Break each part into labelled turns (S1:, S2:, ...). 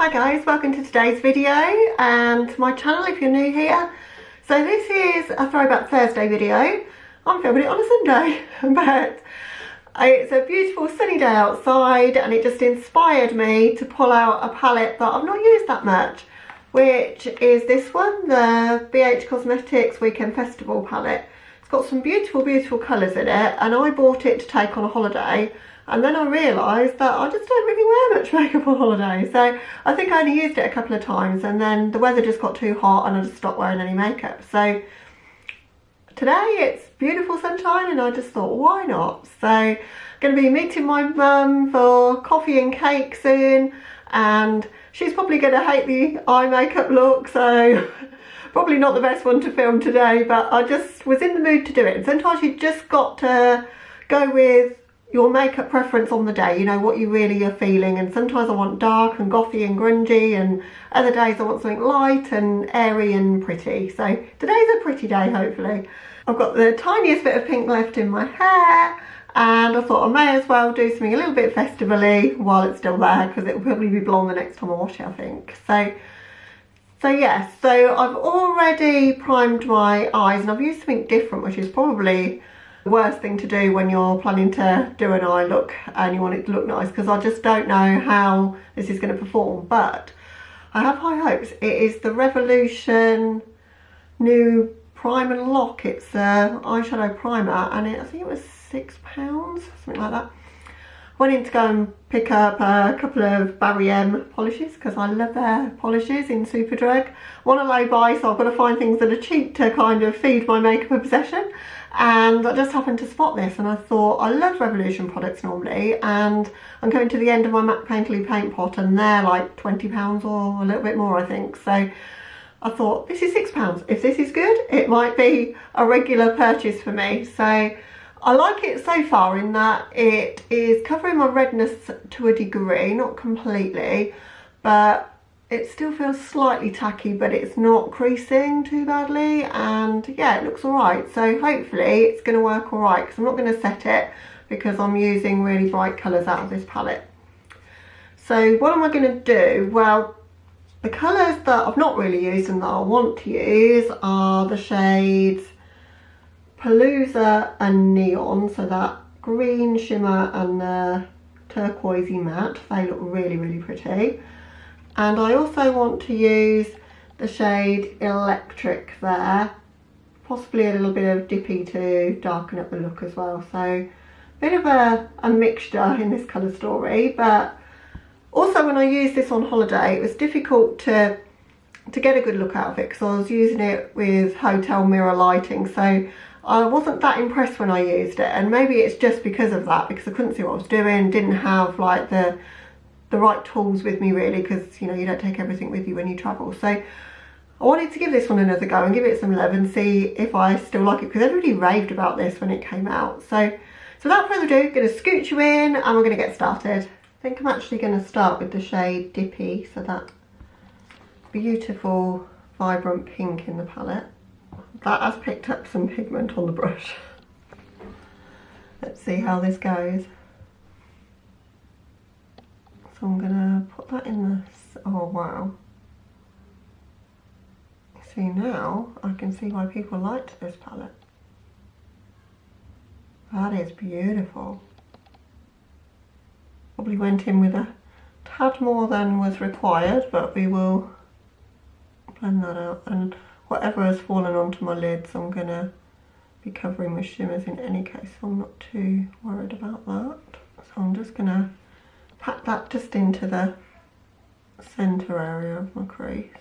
S1: Hi guys, welcome to today's video and to my channel if you're new here. So this is a Throwback Thursday video. I'm filming it on a Sunday, but it's a beautiful sunny day outside and it just inspired me to pull out a palette that I've not used that much, which is this one, the BH Cosmetics Weekend Festival palette. It's got some beautiful colours in it and I bought it to take on a holiday. And then I realised that I just don't really wear much makeup on holiday. So I think I only used it a couple of times and then the weather just got too hot and I just stopped wearing any makeup. So today it's beautiful sunshine and I just thought, why not? So I'm going to be meeting my mum for coffee and cake soon. And she's probably going to hate the eye makeup look. So probably not the best one to film today. But I just was in the mood to do it. And sometimes you just got to go with your makeup preference on the day, you know, what you really are feeling. And sometimes I want dark and gothy and grungy, and other days I want something light and airy and pretty. So today's a pretty day, hopefully. I've got the tiniest bit of pink left in my hair and I thought I may as well do something a little bit festival-y while it's still there, because it will probably be blonde the next time I wash it, I think. So yes, so I've already primed my eyes and I've used something different, which is probably the worst thing to do when you're planning to do an eye look and you want it to look nice, because I just don't know how this is going to perform. But I have high hopes. It is the Revolution new Prime and Lock. It's a eyeshadow primer and I think it was £6, something like that. I went in to go and pick up a couple of Barry M polishes because I love their polishes in Superdrug. I want to lay by, so I've got to find things that are cheap to kind of feed my makeup obsession. And I just happened to spot this and I thought, I love Revolution products normally, and I'm going to the end of my MAC Painterly paint pot and they're like £20 or a little bit more, I think. So I thought, this is £6. If this is good, it might be a regular purchase for me. So I like it so far in that it is covering my redness to a degree, not completely, but it still feels slightly tacky, but it's not creasing too badly, and yeah, it looks alright. So hopefully it's going to work alright, because I'm not going to set it because I'm using really bright colours out of this palette. So what am I going to do? Well, the colours that I've not really used and that I want to use are the shades Palooza and Neon, so that green shimmer and the turquoisey matte. They look really pretty. And I also want to use the shade Electric there, possibly a little bit of Dippy to darken up the look as well. So a bit of a mixture in this colour story. But also when I used this on holiday, it was difficult to get a good look out of it because I was using it with hotel mirror lighting. So I wasn't that impressed when I used it, and maybe it's just because of that, because I couldn't see what I was doing, didn't have like the right tools with me really, because you know, you don't take everything with you when you travel. So I wanted to give this one another go and give it some love and see if I still like it, because everybody raved about this when it came out. So without further ado, I'm going to scooch you in and we're going to get started. I think I'm actually going to start with the shade Dippy, so that beautiful vibrant pink in the palette. That has picked up some pigment on the brush. Let's see how this goes. So I'm gonna put that in this. Oh wow. See, now I can see why people liked this palette. That is beautiful. Probably went in with a tad more than was required, but we will blend that out. And whatever has fallen onto my lids, I'm gonna be covering with shimmers in any case, so I'm not too worried about that. So I'm just gonna pat that just into the centre area of my crease,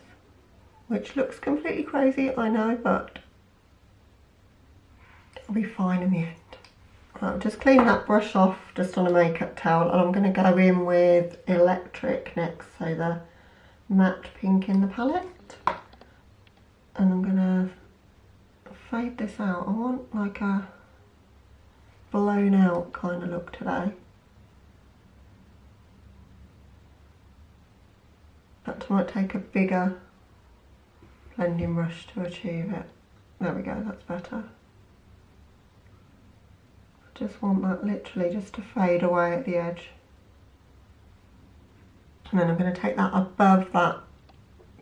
S1: which looks completely crazy, I know, but it'll be fine in the end. I'll just clean that brush off just on a makeup towel, and I'm going to go in with Electric next, so the matte pink in the palette. And I'm going to fade this out. I want like a blown out kind of look today. That might take a bigger blending brush to achieve it. There we go, that's better. I just want that literally just to fade away at the edge. And then I'm going to take that above that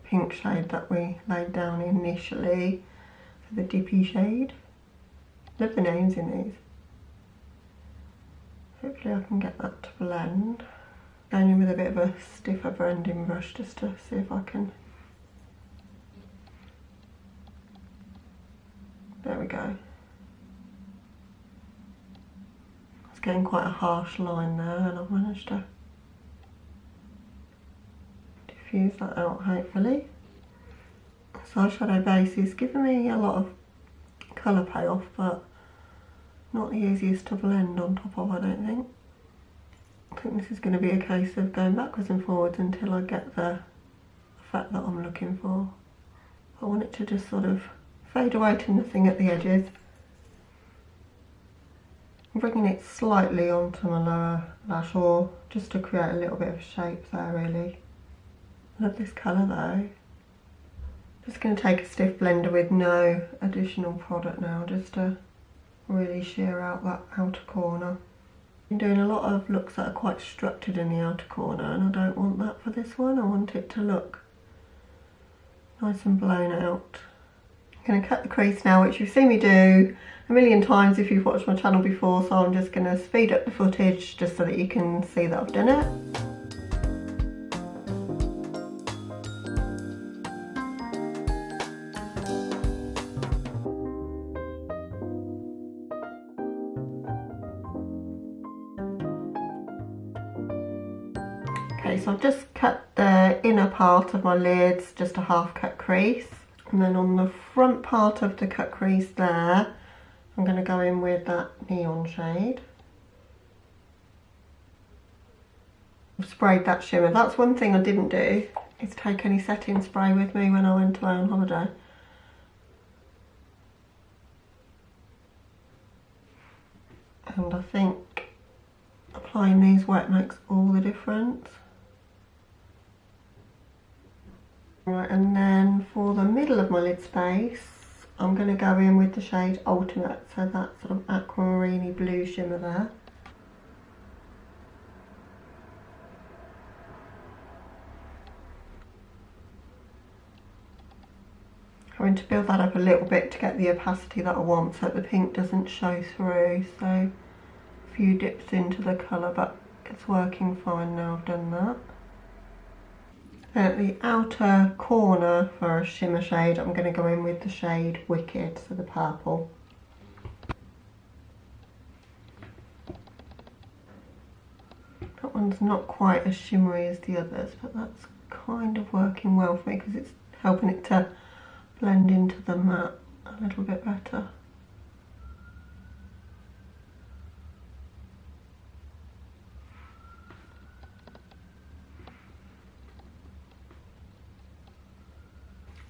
S1: pink shade that we laid down initially for the dippy shade. Love the names in these. Hopefully I can get that to blend. Going in with a bit of a stiffer blending brush just to see if I can. There we go. It's getting quite a harsh line there, and I've managed to diffuse that out hopefully. This eyeshadow base is giving me a lot of colour payoff, but not the easiest to blend on top of, I don't think. I think this is going to be a case of going backwards and forwards until I get the effect that I'm looking for. I want it to just sort of fade away to nothing at the edges. I'm bringing it slightly onto my lower lash, or just to create a little bit of shape there really. Love this colour though. Just going to take a stiff blender with no additional product now, just to really shear out that outer corner. I'm doing a lot of looks that are quite structured in the outer corner, and I don't want that for this one. I want it to look nice and blown out. I'm going to cut the crease now, which you've seen me do a million times if you've watched my channel before, so I'm just going to speed up the footage just so that you can see that I've done it. Okay, so I've just cut the inner part of my lids, just a half cut crease, and then on the front part of the cut crease there, I'm going to go in with that neon shade. I've sprayed that shimmer. That's one thing I didn't do, is take any setting spray with me when I went away on holiday. And I think applying these wet makes all the difference. Right, and then for the middle of my lid space, I'm going to go in with the shade Ultimate, so that sort of aquamarine blue shimmer there. I'm going to build that up a little bit to get the opacity that I want so that the pink doesn't show through. So a few dips into the colour, but it's working fine now I've done that. At the outer corner for a shimmer shade, I'm going to go in with the shade Wicked, so the purple. That one's not quite as shimmery as the others, but that's kind of working well for me because it's helping it to blend into the matte a little bit better.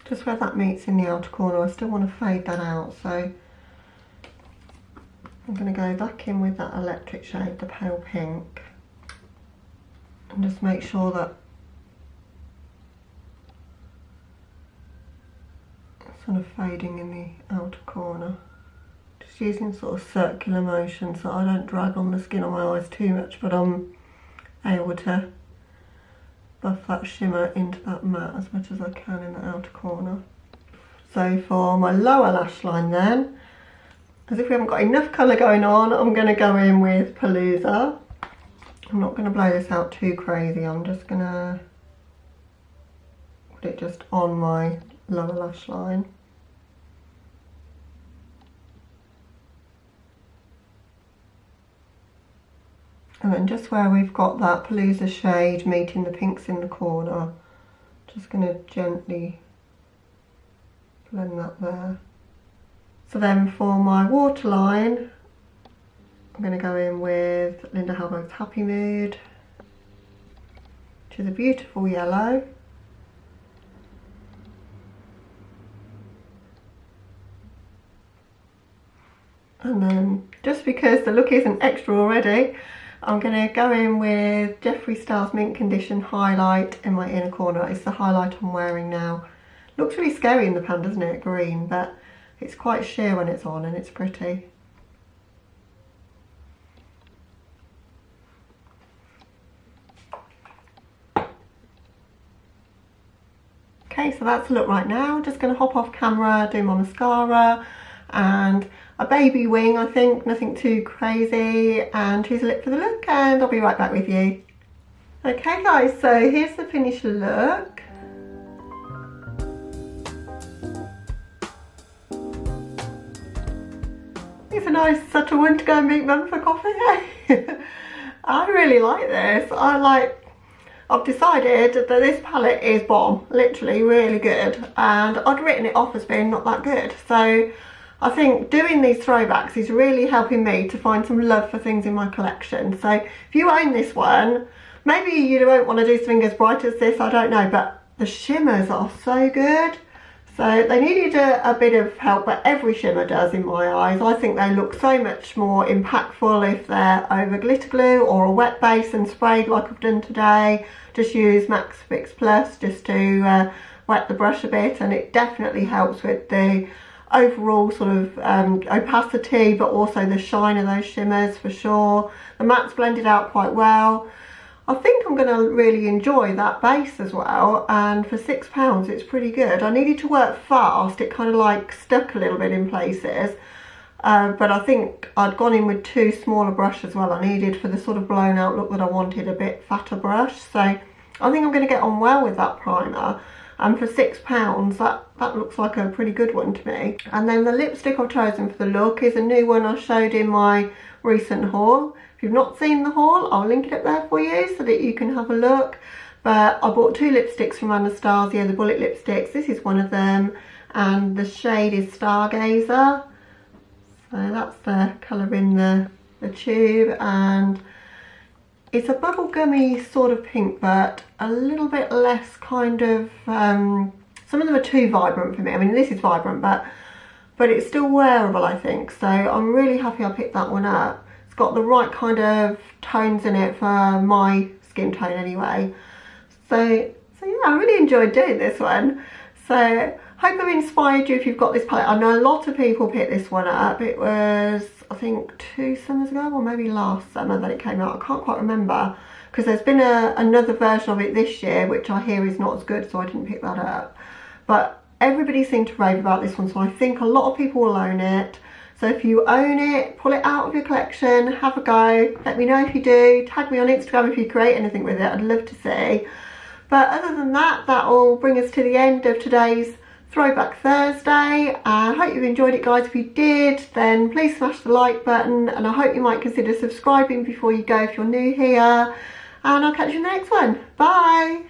S1: Just where that meets in the outer corner, I still want to fade that out, so I'm going to go back in with that electric shade, the pale pink, and just make sure that it's sort of fading in the outer corner. Just using sort of circular motion so I don't drag on the skin on my eyes too much, but I'm able to buff that shimmer into that matte as much as I can in the outer corner. So for my lower lash line then, as if we haven't got enough colour going on, I'm going to go in with Palooza. I'm not going to blow this out too crazy, I'm just going to put it just on my lower lash line. And then just where we've got that Palooza shade meeting the pinks in the corner, just going to gently blend that there. So then for my waterline, I'm going to go in with Linda Hallberg's Happy Mood, which is a beautiful yellow. And then, just because the look isn't extra already, I'm going to go in with Jeffree Star's Mint Condition highlight in my inner corner. It's the highlight I'm wearing now. Looks really scary in the pan, doesn't it? Green, but it's quite sheer when it's on and it's pretty. Okay, so that's the look right now. Just going to hop off camera, do my mascara and a baby wing, I think, nothing too crazy, and choose a lip for the look, and I'll be right back with you. Okay guys, so here's the finished look. It's a nice subtle one to go and meet mum for coffee. I really like this. I've decided that this palette is bomb, literally really good, and I'd written it off as being not that good. So I think doing these throwbacks is really helping me to find some love for things in my collection. So if you own this one, maybe you don't want to do something as bright as this, I don't know, but the shimmers are so good. So they needed a bit of help, but every shimmer does in my eyes. I think they look so much more impactful if they're over glitter glue or a wet base and sprayed like I've done today. Just use Max Fix Plus just to wet the brush a bit, and it definitely helps with the overall sort of opacity, but also the shine of those shimmers for sure. The matte's blended out quite well. I think I'm going to really enjoy that base as well, and for £6 it's pretty good. I needed to work fast, it kind of like stuck a little bit in places, but I think I'd gone in with two smaller brushes as well. I needed, for the sort of blown out look that I wanted, a bit fatter brush, so I think I'm going to get on well with that primer, and for £6 that looks like a pretty good one to me. And then the lipstick I've chosen for the look is a new one I showed in my recent haul. If you've not seen the haul, I'll link it up there for you so that you can have a look. But I bought two lipsticks from Anastasia, the bullet lipsticks. This is one of them, and the shade is Stargazer. So that's the colour in the tube, and it's a bubblegummy sort of pink, but a little bit less kind of, some of them are too vibrant for me. I mean, this is vibrant, but it's still wearable, I think. So I'm really happy I picked that one up. It's got the right kind of tones in it for my skin tone anyway. So yeah, I really enjoyed doing this one. So hope I've inspired you if you've got this palette. I know a lot of people picked this one up. It was, I think, 2 summers ago, or maybe last summer that it came out. I can't quite remember, because there's been another version of it this year, which I hear is not as good, so I didn't pick that up. But everybody seemed to rave about this one, so I think a lot of people will own it. So if you own it, pull it out of your collection, have a go. Let me know if you do. Tag me on Instagram if you create anything with it. I'd love to see. But other than that, that'll bring us to the end of today's Throwback Thursday. I hope you enjoyed it, guys. If you did, then please smash the like button, and I hope you might consider subscribing before you go if you're new here. And I'll catch you in the next one. Bye.